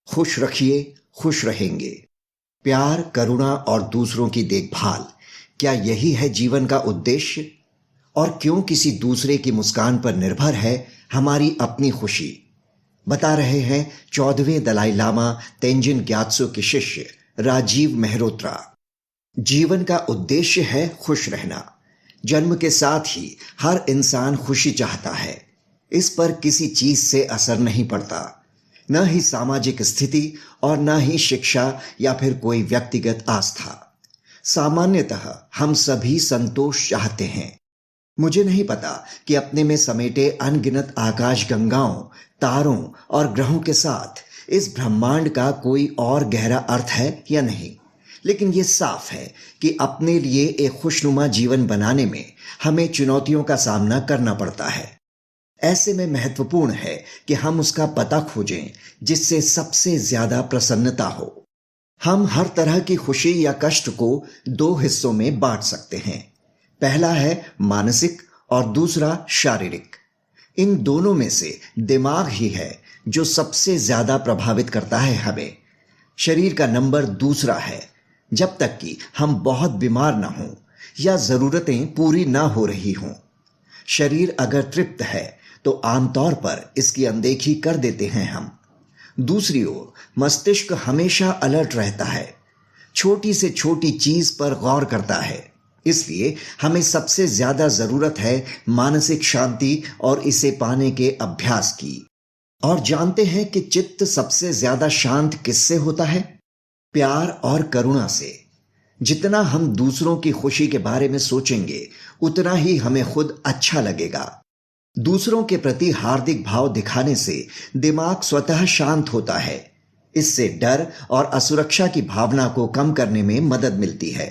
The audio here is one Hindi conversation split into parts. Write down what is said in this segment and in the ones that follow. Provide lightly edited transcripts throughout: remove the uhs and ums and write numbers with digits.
खुश रखिए, खुश रहेंगे। प्यार, करुणा और दूसरों की देखभाल, क्या यही है जीवन का उद्देश्य? और क्यों किसी दूसरे की मुस्कान पर निर्भर है हमारी अपनी खुशी? बता रहे हैं 14वें दलाई लामा तेंजिन ग्यात्सो के शिष्य राजीव मेहरोत्रा। जीवन का उद्देश्य है खुश रहना। जन्म के साथ ही हर इंसान खुशी चाहता है। इस पर किसी चीज से असर नहीं पड़ता, न ही सामाजिक स्थिति और न ही शिक्षा या फिर कोई व्यक्तिगत आस्था। सामान्यतः हम सभी संतोष चाहते हैं। मुझे नहीं पता कि अपने में समेटे अनगिनत आकाश गंगाओं, तारों और ग्रहों के साथ इस ब्रह्मांड का कोई और गहरा अर्थ है या नहीं, लेकिन ये साफ है कि अपने लिए एक खुशनुमा जीवन बनाने में हमें चुनौतियों का सामना करना पड़ता है। ऐसे में महत्वपूर्ण है कि हम उसका पता खोजें जिससे सबसे ज्यादा प्रसन्नता हो। हम हर तरह की खुशी या कष्ट को दो हिस्सों में बांट सकते हैं। पहला है मानसिक और दूसरा शारीरिक। इन दोनों में से दिमाग ही है जो सबसे ज्यादा प्रभावित करता है हमें। शरीर का नंबर दूसरा है, जब तक कि हम बहुत बीमार ना हों या जरूरतें पूरी ना हो रही हों। शरीर अगर तृप्त है तो आमतौर पर इसकी अनदेखी कर देते हैं हम। दूसरी ओर मस्तिष्क हमेशा अलर्ट रहता है, छोटी से छोटी चीज पर गौर करता है। इसलिए हमें सबसे ज्यादा जरूरत है मानसिक शांति और इसे पाने के अभ्यास की। और जानते हैं कि चित्त सबसे ज्यादा शांत किससे होता है? प्यार और करुणा से। जितना हम दूसरों की खुशी के बारे में सोचेंगे, उतना ही हमें खुद अच्छा लगेगा। दूसरों के प्रति हार्दिक भाव दिखाने से दिमाग स्वतः शांत होता है। इससे डर और असुरक्षा की भावना को कम करने में मदद मिलती है।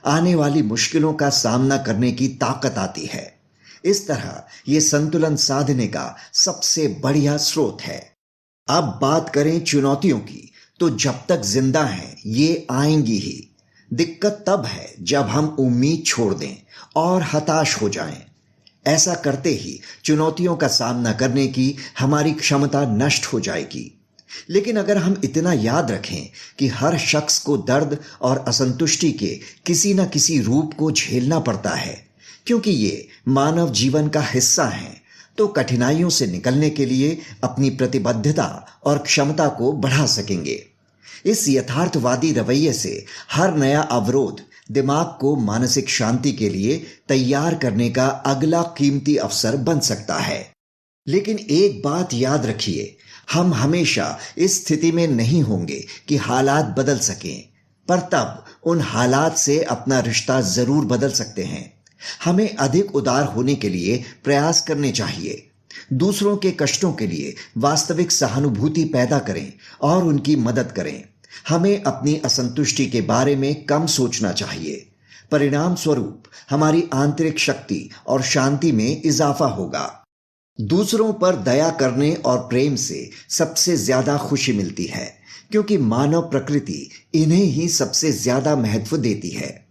आने वाली मुश्किलों का सामना करने की ताकत आती है। इस तरह ये संतुलन साधने का सबसे बढ़िया स्रोत है। अब बात करें चुनौतियों की, तो जब तक जिंदा हैं ये आएंगी ही। दिक्कत तब है जब हम उम्मीद छोड़ दें और हताश हो जाएं। ऐसा करते ही चुनौतियों का सामना करने की हमारी क्षमता नष्ट हो जाएगी। लेकिन अगर हम इतना याद रखें कि हर शख्स को दर्द और असंतुष्टि के किसी न किसी रूप को झेलना पड़ता है, क्योंकि ये मानव जीवन का हिस्सा हैं, तो कठिनाइयों से निकलने के लिए अपनी प्रतिबद्धता और क्षमता को बढ़ा सकेंगे। इस यथार्थवादी रवैये से हर नया अवरोध दिमाग को मानसिक शांति के लिए तैयार करने का अगला कीमती अवसर बन सकता है। लेकिन एक बात याद रखिए, हम हमेशा इस स्थिति में नहीं होंगे कि हालात बदल सकें, पर तब उन हालात से अपना रिश्ता जरूर बदल सकते हैं। हमें अधिक उदार होने के लिए प्रयास करने चाहिए। दूसरों के कष्टों के लिए वास्तविक सहानुभूति पैदा करें और उनकी मदद करें। हमें अपनी असंतुष्टि के बारे में कम सोचना चाहिए। परिणाम स्वरूप हमारी आंतरिक शक्ति और शांति में इजाफा होगा। दूसरों पर दया करने और प्रेम से सबसे ज्यादा खुशी मिलती है, क्योंकि मानव प्रकृति इन्हें ही सबसे ज्यादा महत्व देती है।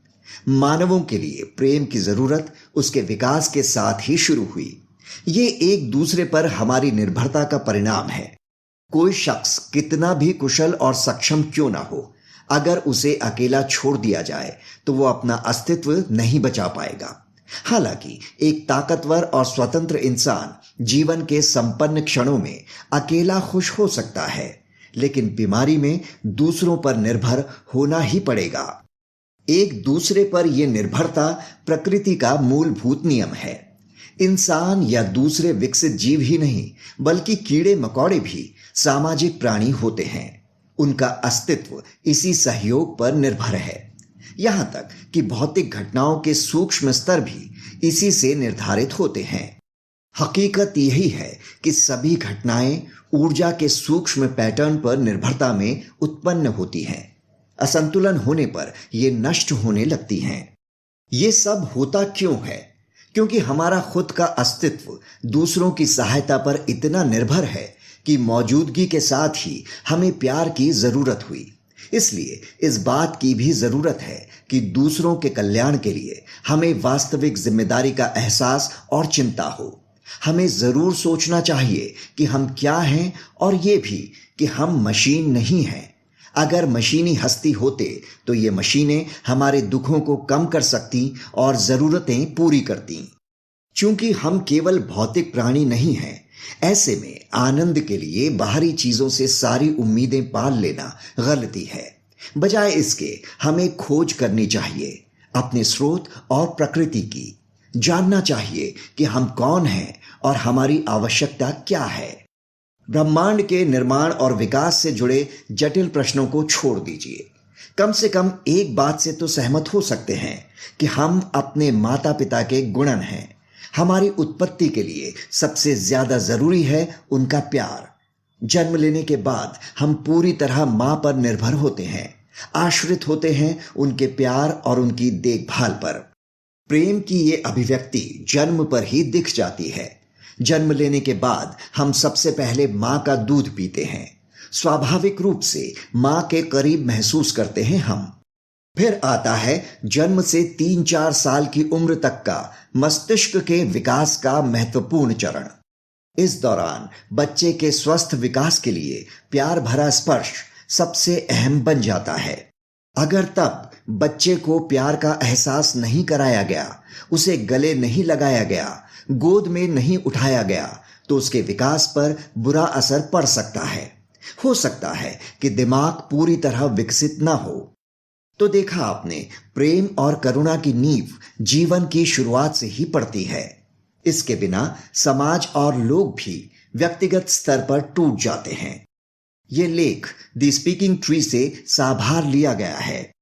मानवों के लिए प्रेम की जरूरत उसके विकास के साथ ही शुरू हुई। ये एक दूसरे पर हमारी निर्भरता का परिणाम है। कोई शख्स कितना भी कुशल और सक्षम क्यों ना हो, अगर उसे अकेला छोड़ दिया जाए तो वो अपना अस्तित्व नहीं बचा पाएगा। हालांकि एक ताकतवर और स्वतंत्र इंसान जीवन के संपन्न क्षणों में अकेला खुश हो सकता है, लेकिन बीमारी में दूसरों पर निर्भर होना ही पड़ेगा। एक दूसरे पर यह निर्भरता प्रकृति का मूलभूत नियम है। इंसान या दूसरे विकसित जीव ही नहीं, बल्कि कीड़े मकोड़े भी सामाजिक प्राणी होते हैं। उनका अस्तित्व इसी सहयोग पर निर्भर है। यहां तक कि भौतिक घटनाओं के सूक्ष्म स्तर भी इसी से निर्धारित होते हैं। हकीकत यही है कि सभी घटनाएं ऊर्जा के सूक्ष्म पैटर्न पर निर्भरता में उत्पन्न होती हैं। असंतुलन होने पर ये नष्ट होने लगती हैं। ये सब होता क्यों है? क्योंकि हमारा खुद का अस्तित्व दूसरों की सहायता पर इतना निर्भर है कि मौजूदगी के साथ ही हमें प्यार की जरूरत हुई। इसलिए इस बात की भी जरूरत है कि दूसरों के कल्याण के लिए हमें वास्तविक जिम्मेदारी का एहसास और चिंता हो। हमें जरूर सोचना चाहिए कि हम क्या हैं, और ये भी कि हम मशीन नहीं हैं। अगर मशीनी हस्ती होते तो ये मशीनें हमारे दुखों को कम कर सकती और जरूरतें पूरी करती। चूंकि हम केवल भौतिक प्राणी नहीं हैं, ऐसे में आनंद के लिए बाहरी चीजों से सारी उम्मीदें पाल लेना गलती है। बजाय इसके हमें खोज करनी चाहिए अपने स्रोत और प्रकृति की। जानना चाहिए कि हम कौन हैं और हमारी आवश्यकता क्या है। ब्रह्मांड के निर्माण और विकास से जुड़े जटिल प्रश्नों को छोड़ दीजिए। कम से कम एक बात से तो सहमत हो सकते हैं कि हम अपने माता पिता के गुणन हैं। हमारी उत्पत्ति के लिए सबसे ज्यादा जरूरी है उनका प्यार। जन्म लेने के बाद हम पूरी तरह मां पर निर्भर होते हैं, आश्रित होते हैं उनके प्यार और उनकी देखभाल पर। प्रेम की ये अभिव्यक्ति जन्म पर ही दिख जाती है। जन्म लेने के बाद हम सबसे पहले मां का दूध पीते हैं। स्वाभाविक रूप से मां के करीब महसूस करते हैं हम। फिर आता है जन्म से 3-4 साल की उम्र तक का मस्तिष्क के विकास का महत्वपूर्ण चरण। इस दौरान बच्चे के स्वस्थ विकास के लिए प्यार भरा स्पर्श सबसे अहम बन जाता है। अगर तब बच्चे को प्यार का एहसास नहीं कराया गया, उसे गले नहीं लगाया गया, गोद में नहीं उठाया गया, तो उसके विकास पर बुरा असर पड़ सकता है। हो सकता है कि दिमाग पूरी तरह विकसित ना हो। तो देखा आपने, प्रेम और करुणा की नींव जीवन की शुरुआत से ही पड़ती है। इसके बिना समाज और लोग भी व्यक्तिगत स्तर पर टूट जाते हैं। ये लेख द स्पीकिंग ट्री से साभार लिया गया है।